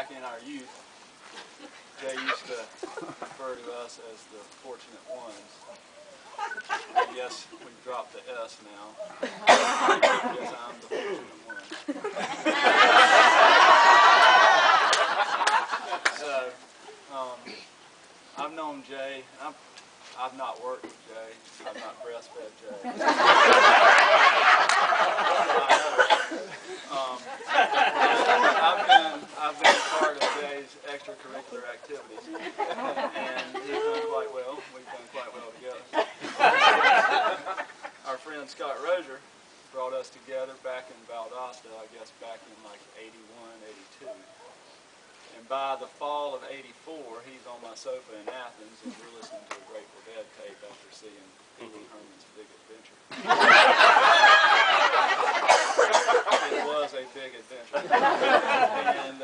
back in our youth, Jay used to refer to us as the fortunate ones. I guess we dropped the S now. I guess I'm the fortunate one. So, I've known Jay. I've not worked with Jay. I've not breastfed Jay. I've been part of Jay's extracurricular activities, and he's done quite well. We've done quite well together. Our friend Scott Rozier brought us together back in Valdosta, I guess back in like 81, 82. And by the fall of 84, he's on my sofa in Athens, and we're listening to a Grateful Dead tape after seeing Pee Wee Herman's Big Adventure. It was a big adventure. And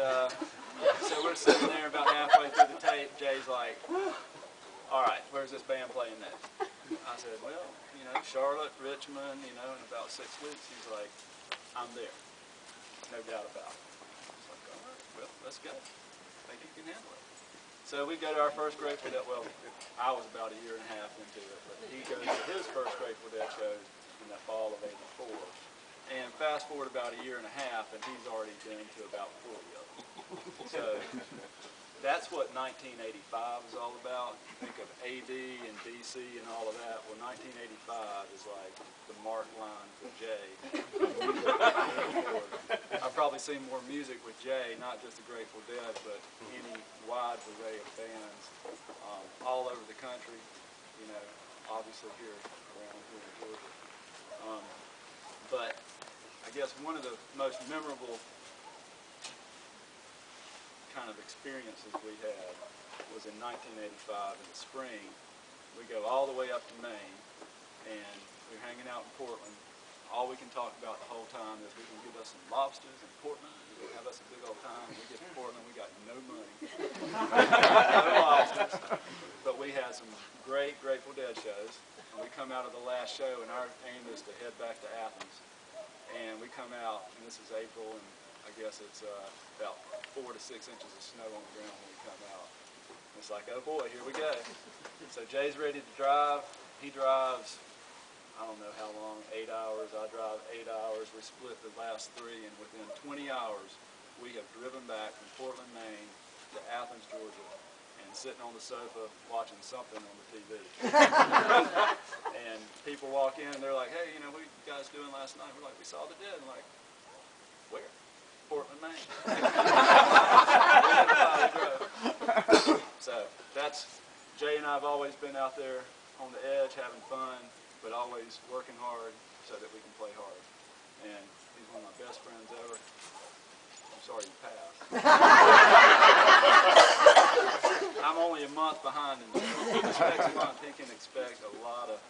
so we're sitting there about halfway through the tape. Jay's like, all right, where's this band playing next? I said, well, you know, Charlotte, Richmond, you know, in about 6 weeks. He's like, I'm there. No doubt about it. I was like, all right, well, let's go. I think you can handle it. So we go to our first Grateful Dead. Well, I was about a year and a half into it, but he goes to his first Grateful Dead shows in the fall of '84. And fast forward about a year and a half, and he's already been to about 40 of them. So that's what 1985 is all about. Think of AD and DC and all of that. Well, 1985 is like the mark line for Jay. I've probably seen more music with Jay, not just the Grateful Dead, but any wide array of bands all over the country. You know, obviously here around here in Georgia. But I guess one of the most memorable kind of experiences we had was in 1985 in the spring. We go all the way up to Maine, and we're hanging out in Portland. All we can talk about the whole time is we can get us some lobsters in Portland. We can have us a big old time. We get to Portland, we got no money. No lobsters. But we had some great Grateful Dead shows. And we come out of the last show, and our aim is to head back to Athens. And we come out, and this is April, and I guess it's about 4 to 6 inches of snow on the ground when we come out. And it's like, oh boy, here we go. So Jay's ready to drive. He drives, I don't know how long, 8 hours. I drive 8 hours. We split the last 3, and within 20 hours, we have driven back from Portland, Maine to Athens, Georgia, and sitting on the sofa watching something on the TV. And people walk in, and they're like, hey, you know, what are you guys doing last night? We're like, we saw the Dead. I'm like, where? Portland, Maine. So that's, Jay and I have always been out there on the edge having fun, but always working hard so that we can play hard. And he's one of my best friends ever. I'm sorry you passed. I'm only a month behind him. Next month he can expect a lot of